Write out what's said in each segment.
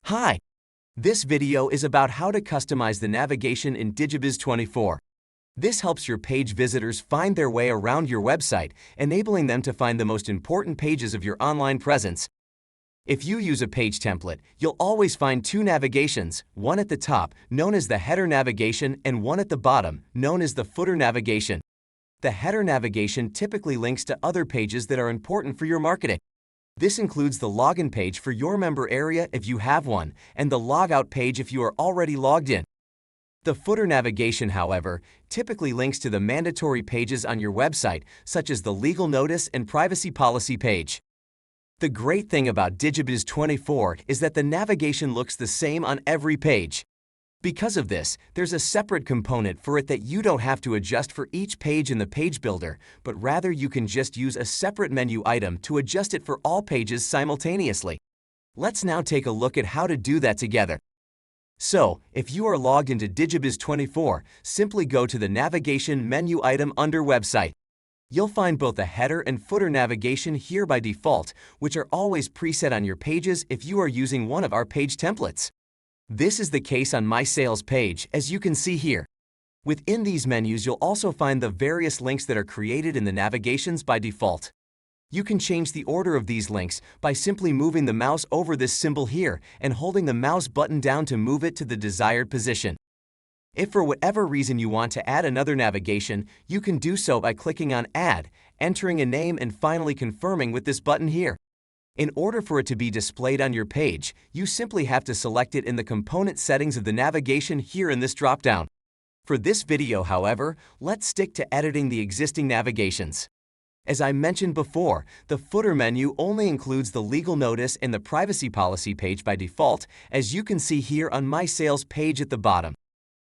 Hi! This video is about how to customize the navigation in Digibiz24. This helps your page visitors find their way around your website, enabling them to find the most important pages of your online presence. If you use a page template, you'll always find two navigations, one at the top, known as the header navigation, and one at the bottom, known as the footer navigation. The header navigation typically links to other pages that are important for your marketing. This includes the login page for your member area if you have one, and the logout page if you are already logged in. The footer navigation, however, typically links to the mandatory pages on your website, such as the legal notice and privacy policy page. The great thing about Digibiz24 is that the navigation looks the same on every page. Because of this, there's a separate component for it that you don't have to adjust for each page in the page builder, but rather you can just use a separate menu item to adjust it for all pages simultaneously. Let's now take a look at how to do that together. So, if you are logged into Digibiz24, simply go to the navigation menu item under Website. You'll find both the header and footer navigation here by default, which are always preset on your pages if you are using one of our page templates. This is the case on my sales page, as you can see here. Within these menus, you'll also find the various links that are created in the navigations by default. You can change the order of these links by simply moving the mouse over this symbol here and holding the mouse button down to move it to the desired position. If for whatever reason you want to add another navigation, you can do so by clicking on Add, entering a name, and finally confirming with this button here. In order for it to be displayed on your page, you simply have to select it in the component settings of the navigation here in this dropdown. For this video, however, let's stick to editing the existing navigations. As I mentioned before, the footer menu only includes the legal notice and the privacy policy page by default, as you can see here on my sales page at the bottom.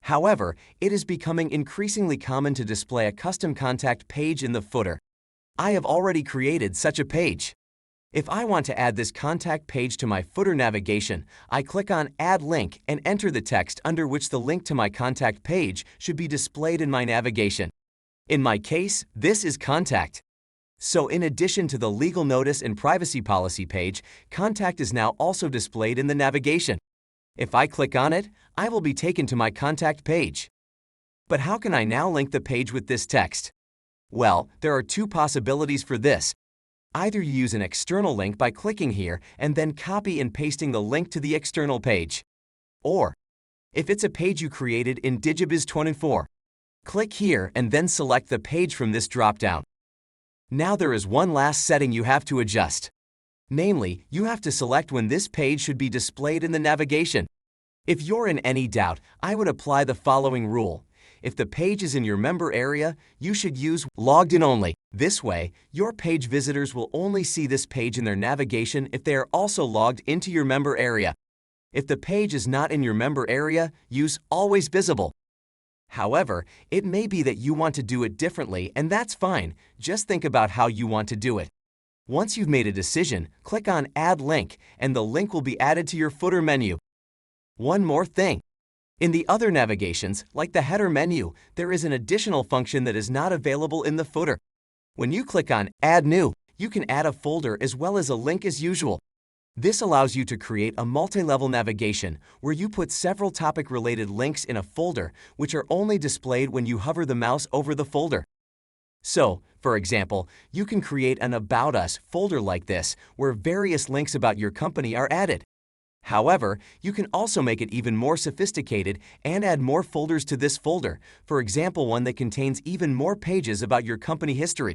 However, it is becoming increasingly common to display a custom contact page in the footer. I have already created such a page. If I want to add this contact page to my footer navigation, I click on Add Link and enter the text under which the link to my contact page should be displayed in my navigation. In my case, this is Contact. So in addition to the legal notice and privacy policy page, Contact is now also displayed in the navigation. If I click on it, I will be taken to my contact page. But how can I now link the page with this text? Well, there are two possibilities for this. Either you use an external link by clicking here and then copy and pasting the link to the external page. Or, if it's a page you created in Digibiz24, click here and then select the page from this dropdown. Now there is one last setting you have to adjust. Namely, you have to select when this page should be displayed in the navigation. If you're in any doubt, I would apply the following rule. If the page is in your member area, you should use Logged In Only. This way, your page visitors will only see this page in their navigation if they are also logged into your member area. If the page is not in your member area, use Always Visible. However, it may be that you want to do it differently, and that's fine. Just think about how you want to do it. Once you've made a decision, click on Add Link, and the link will be added to your footer menu. One more thing. In the other navigations, like the header menu, there is an additional function that is not available in the footer. When you click on Add New, you can add a folder as well as a link as usual. This allows you to create a multi-level navigation where you put several topic-related links in a folder, which are only displayed when you hover the mouse over the folder. So, for example, you can create an About Us folder like this, where various links about your company are added. However, you can also make it even more sophisticated and add more folders to this folder, for example one that contains even more pages about your company history.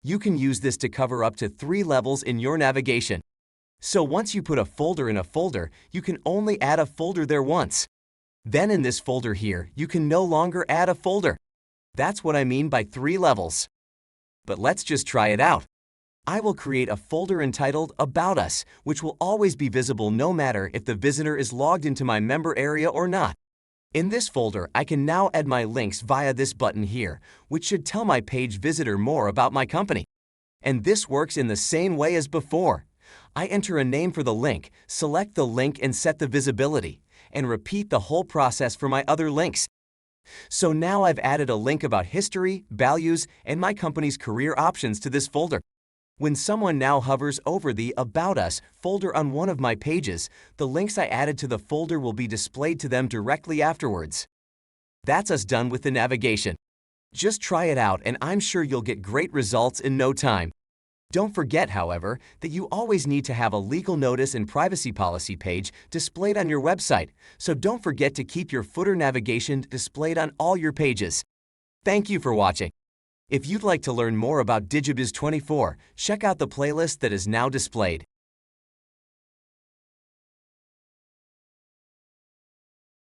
You can use this to cover up to 3 levels in your navigation. So once you put a folder in a folder, you can only add a folder there once. Then in this folder here, you can no longer add a folder. That's what I mean by 3 levels. But let's just try it out. I will create a folder entitled About Us, which will always be visible no matter if the visitor is logged into my member area or not. In this folder, I can now add my links via this button here, which should tell my page visitor more about my company. And this works in the same way as before. I enter a name for the link, select the link and set the visibility, and repeat the whole process for my other links. So now I've added a link about history, values, and my company's career options to this folder. When someone now hovers over the About Us folder on one of my pages, the links I added to the folder will be displayed to them directly afterwards. That's us done with the navigation. Just try it out and I'm sure you'll get great results in no time. Don't forget, however, that you always need to have a legal notice and privacy policy page displayed on your website, so don't forget to keep your footer navigation displayed on all your pages. Thank you for watching. If you'd like to learn more about Digibiz24, check out the playlist that is now displayed.